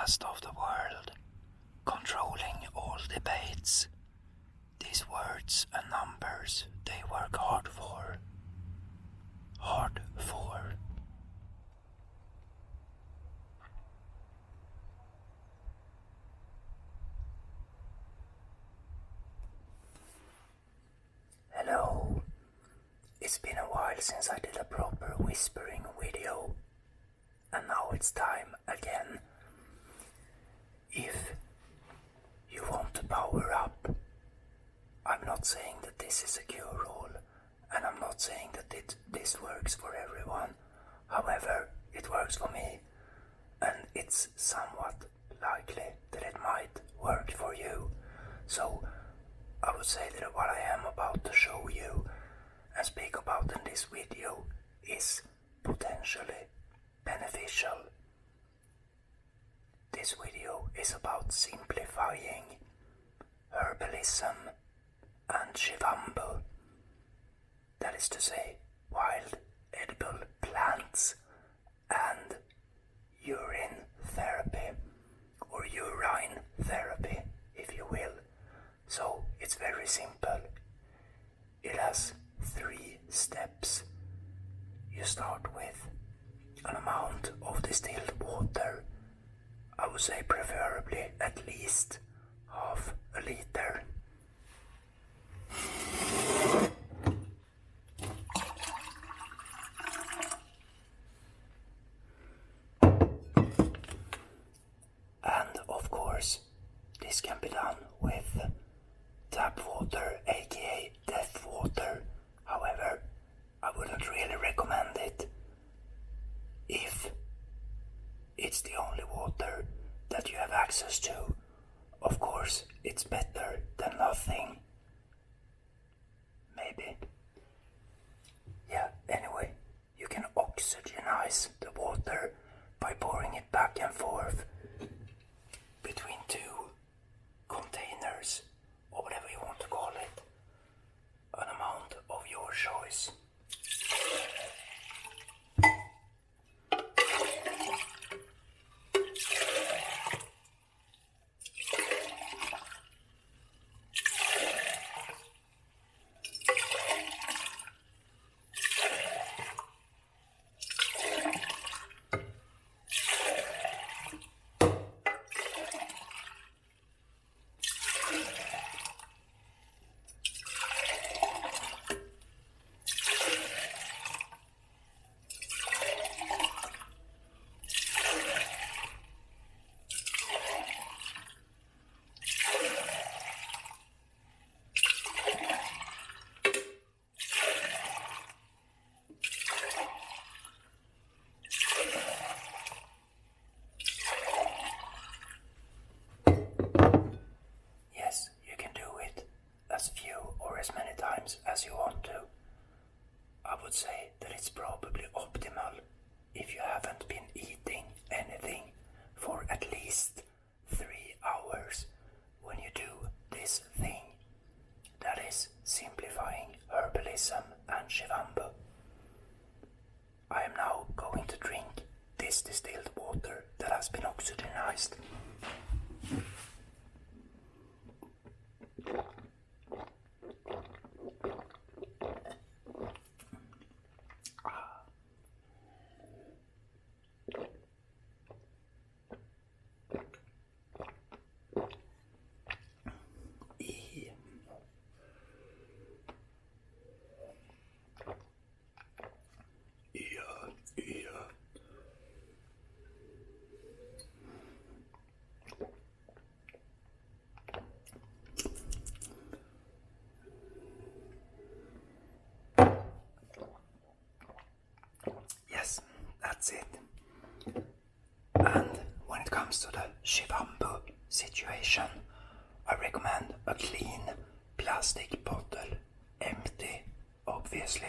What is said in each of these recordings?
podcast of the world, controlling all debates. These words and numbers, they work hard for. Hard for. Hello. It's been a while since I did a proper whispering video, and now it's time again. If you want to power up, I'm not saying that this is a cure-all, and I'm not saying that this works for everyone. However, it works for me, and it's somewhat likely that it might work for you. So I would say that what I am about to show you and speak about in this video is potentially beneficial. This video is about simplifying herbalism and Shivambu. That is to say, wild edible plants and urine therapy, or urine therapy, if you will. So it's very simple. It has 3 steps. You start with an amount of distilled water. I would say preferably at least half a liter. And of course, this can be done with tap water, aka death water. However, I wouldn't really recommend it if it's the only water that you have access to. Of course, it's better than nothing. Maybe. Yeah, anyway, you can oxygenize the water by pouring it back and forth between 2 containers, or whatever you want to call it. An amount of your choice. As you want to. I would say that it's probably optimal if you haven't been eating anything for at least 3 hours when you do this thing. That is simplifying herbalism and Shivambu. I am now going to drink this distilled water that has been oxygenized. Yes, that's it. And when it comes to the Shivambu situation, I recommend a clean plastic bottle, empty, obviously.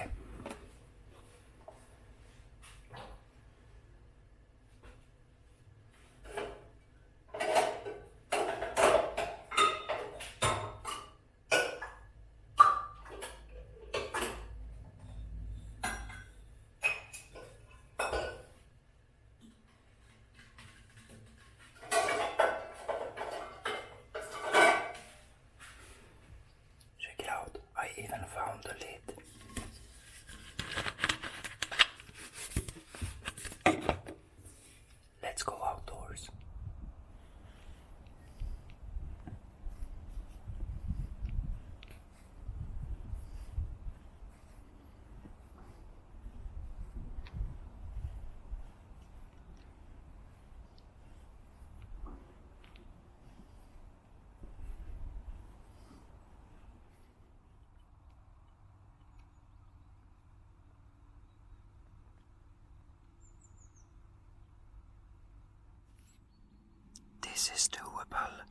this is doable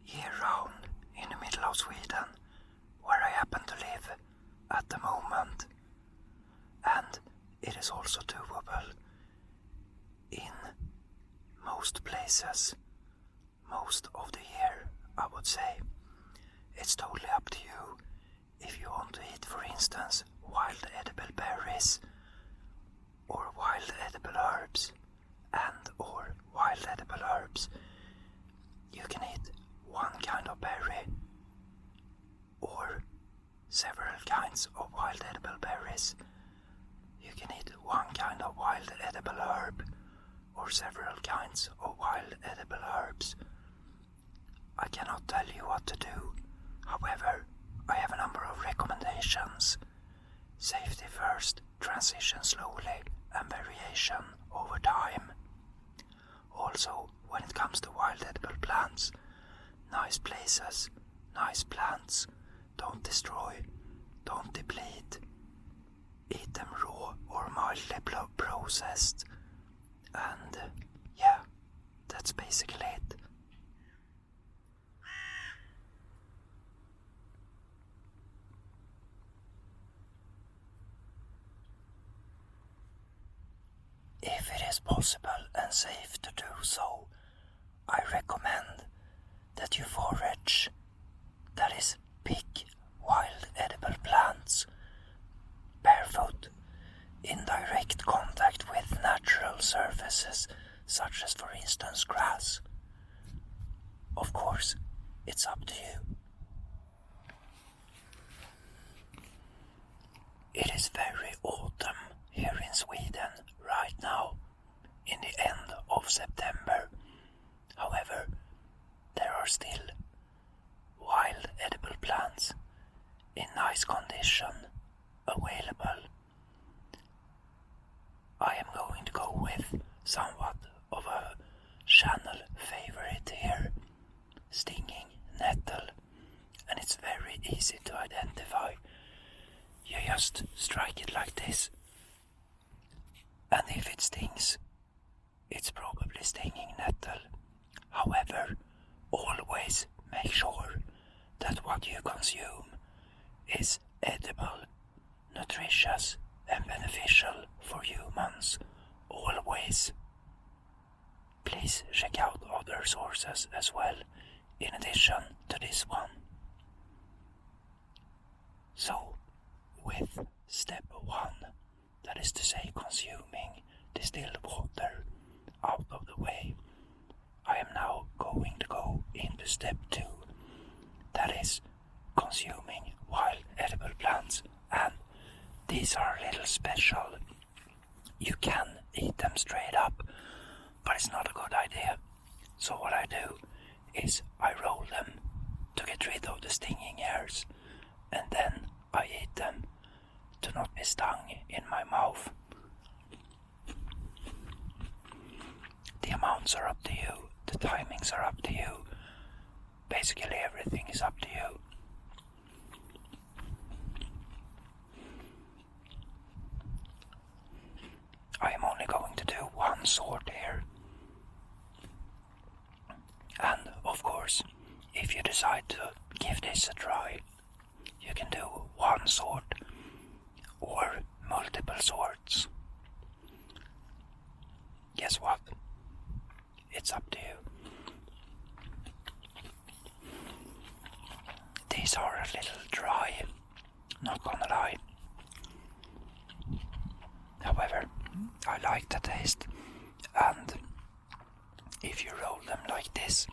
year-round in the middle of Sweden, where I happen to live at the moment. And it is also doable in most places, most of the year, I would say. It's totally up to you if you want to eat, for instance, wild edible berries or wild edible herbs or wild edible herbs. You can eat one kind of berry or several kinds of wild edible berries. You can eat one kind of wild edible herb or several kinds of wild edible herbs. I cannot tell you what to do. However, I have a number of recommendations. Safety first, transition slowly, and variation over time. Also, when it comes to wild edible plants, nice places, nice plants, don't destroy, don't deplete. Eat them raw or mildly processed. And yeah, that's basically it. If it is possible and safe to do so, I recommend that you forage, that is, pick wild edible plants, barefoot, in direct contact with natural surfaces, such as, for instance, grass. Of course, it's up to you. It is very autumn here in Sweden right now, in the end of September. However, there are still wild edible plants in nice condition available. I am going to go with somewhat of a channel favorite here, stinging nettle, and it's very easy to identify. You just strike it like this, and if it stings, it's probably stinging nettle. However, always make sure that what you consume is edible, nutritious, and beneficial for humans. Always. Please check out other sources as well, in addition to this one. So, with step 1, that is to say consuming distilled water, out of the way, I am now going to go into step 2, that is consuming wild edible plants, and these are a little special. You can eat them straight up, but it's not a good idea. So what I do is I roll them to get rid of the stinging hairs, and then I eat them to not be stung in my mouth. The amounts are up to you, the timings are up to you. Basically everything is up to you. I am only going to do one sort here. And of course, if you decide to give this a try, you can do one sort or multiple sorts. Guess what? It's up to you. These are a little dry, not gonna lie. However, I like the taste, and if you roll them like this,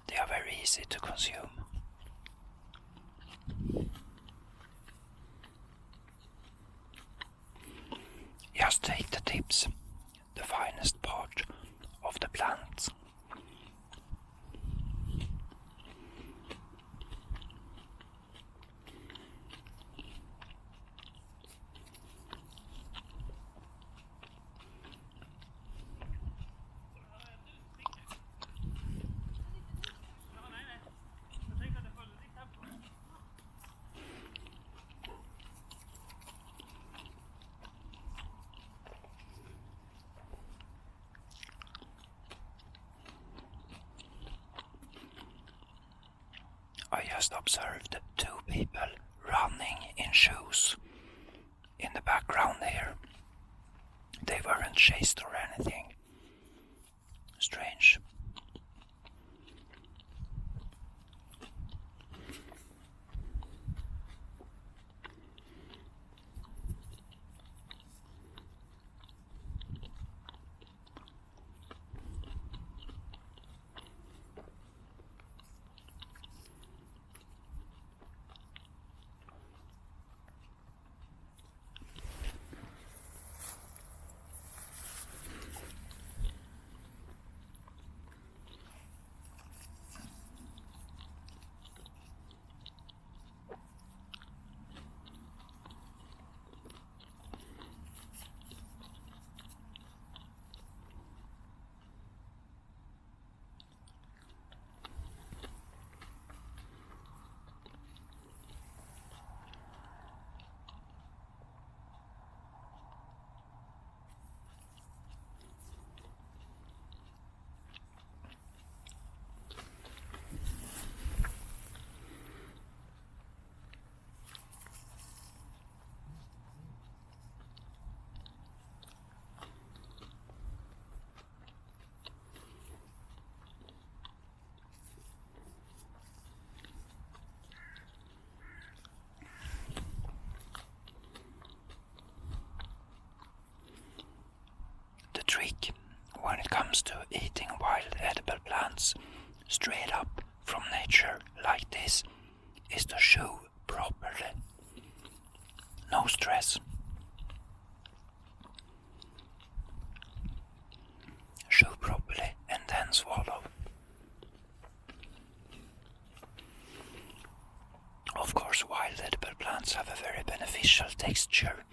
they are very easy to consume. Just take the tips, the finest part of the plant. I just observed two people running in shoes in the background here. They weren't chased or anything. Strange. Trick when it comes to eating wild edible plants straight up from nature like this is to chew properly. No stress. Chew properly and then swallow. Of course, wild edible plants have a very beneficial texture.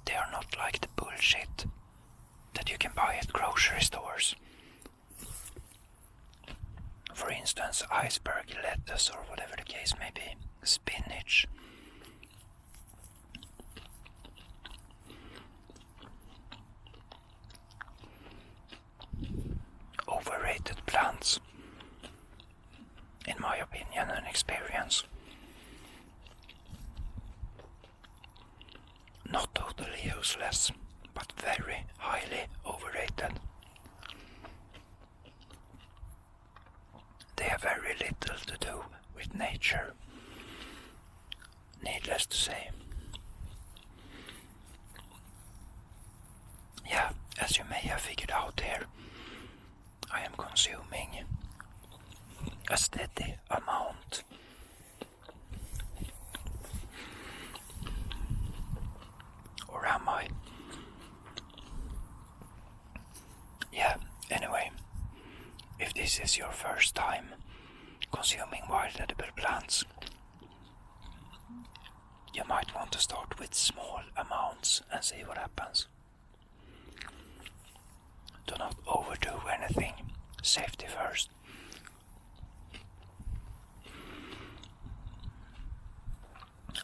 They are not like the bullshit that you can buy at grocery stores. For instance, iceberg lettuce or whatever the case may be, spinach. Overrated plants, in my opinion and experience. Not totally useless, but very highly overrated. They have very little to do with nature, needless to say. Yeah, as you may have figured out here, I am consuming a steady amount. Or am I? Yeah, anyway, if this is your first time consuming wild edible plants, you might want to start with small amounts and see what happens. Do not overdo anything. Safety first.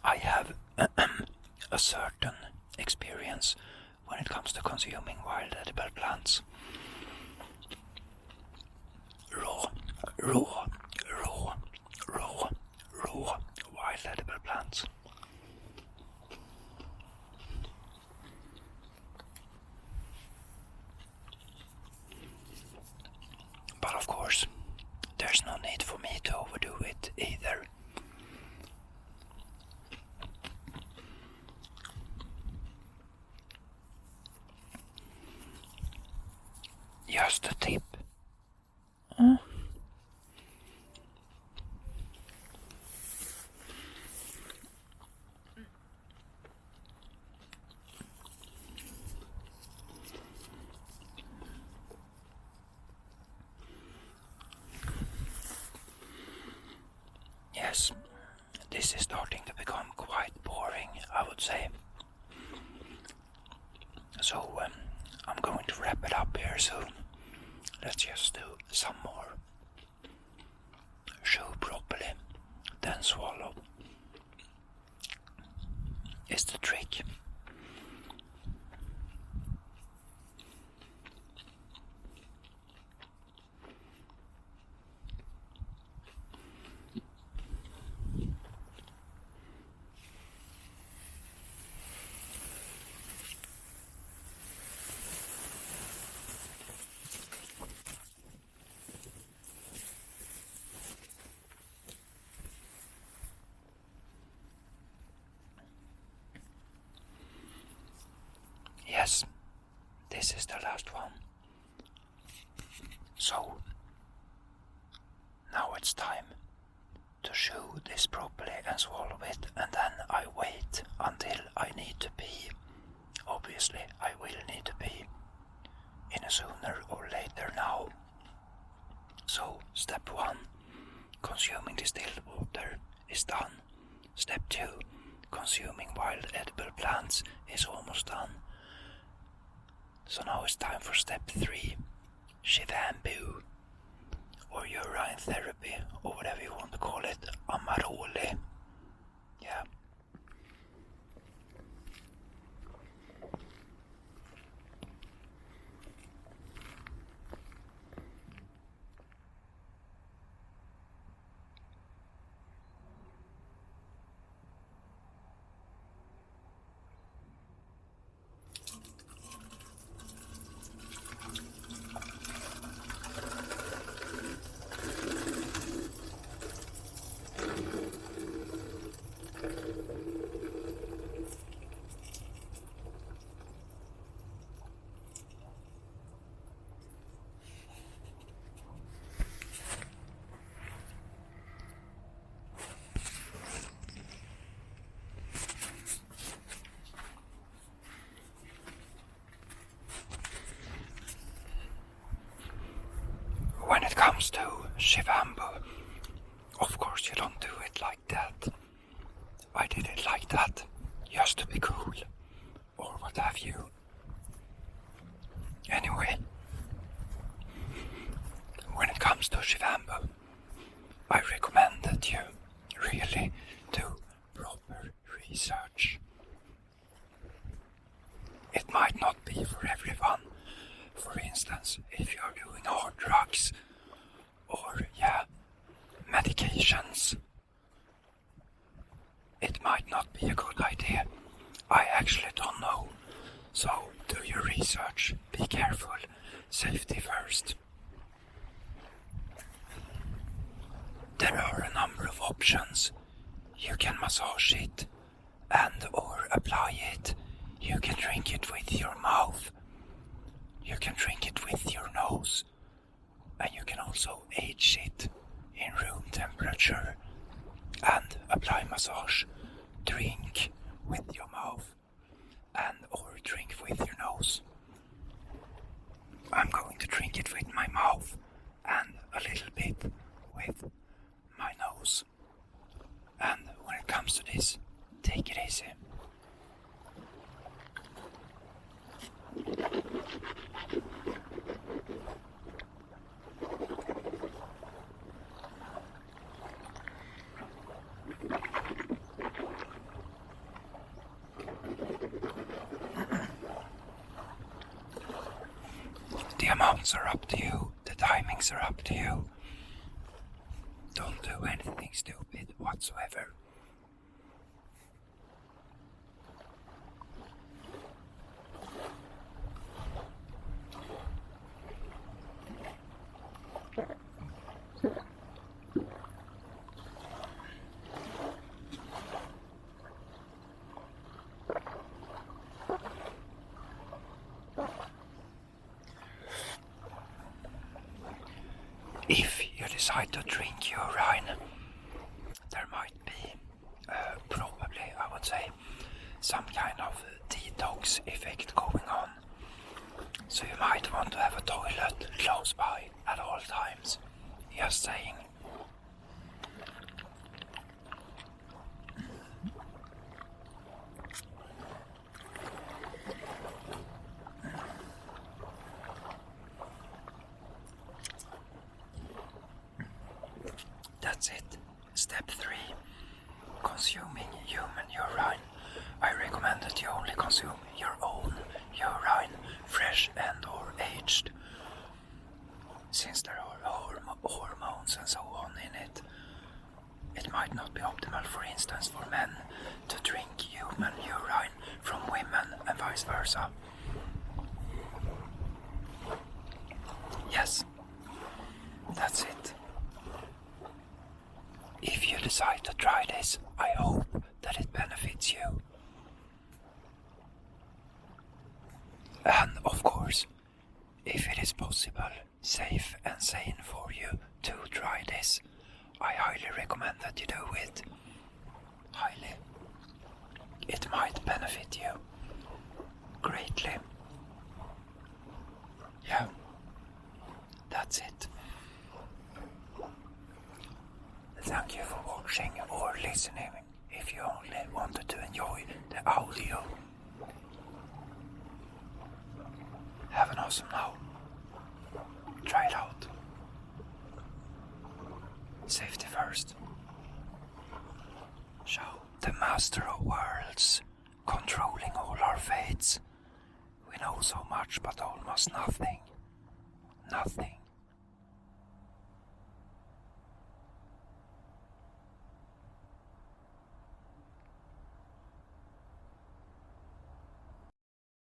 I have a certain experience when it comes to consuming wild edible plants. Raw wild edible plants. But of course, there's no need for me to overdo it either. Just a tip. Yes, this is starting to become quite boring, I would say. So I'm going to wrap it up here soon. Let's just do some more. Chew properly, then swallow. Is the trick. Yes, this is the last one. So, now it's time to chew this properly and swallow it, and then I wait until I need to pee. Obviously, I will need to pee in a sooner or later now. So, step 1, consuming distilled water, is done. Step 2, consuming wild edible plants, is almost done. So now it's time for step 3, Shivambu, or urine therapy, or whatever you want to call it, Amaroli. Yeah. When it comes to Shivambu, of course you don't do it like that. I did it like that, just to be cool, or what have you. Anyway, when it comes to Shivambu, I recommend that you really do proper research. It might not be for everyone. For instance, if you're doing hard drugs or, medications, it might not be a good idea. I actually don't know. So do your research, be careful, safety first. There are a number of options. You can massage it and or apply it. You can drink it with your mouth. You can drink it with your nose, and you can also age it in room temperature and apply massage. Drink with your mouth and or drink with your nose. I'm going to drink it with my mouth and a little bit with my nose. And when it comes to this, take it easy. The amounts are up to you, the timings are up to you. Don't do anything stupid whatsoever. If you decide to drink urine, there might be, probably, I would say, some kind of detox effect going on. So you might want to have a toilet close by at all times. Just saying. That's it. Step 3. Consuming human urine. I recommend that you only consume your own urine, fresh and or aged. Since there are hormones and so on in it, it might not be optimal, for instance, for men to drink human urine from women and vice versa. Yes, that's it. If you decide to try this, I hope that it benefits you. And of course, if it is possible, safe and sane for you to try this, I highly recommend that you do it. Highly. It might benefit you greatly. Yeah, that's it. Thank you for watching or listening if you only wanted to enjoy the audio. Have an awesome now. Try it out. Safety first. So, the master of worlds, controlling all our fates. We know so much but almost nothing. Nothing.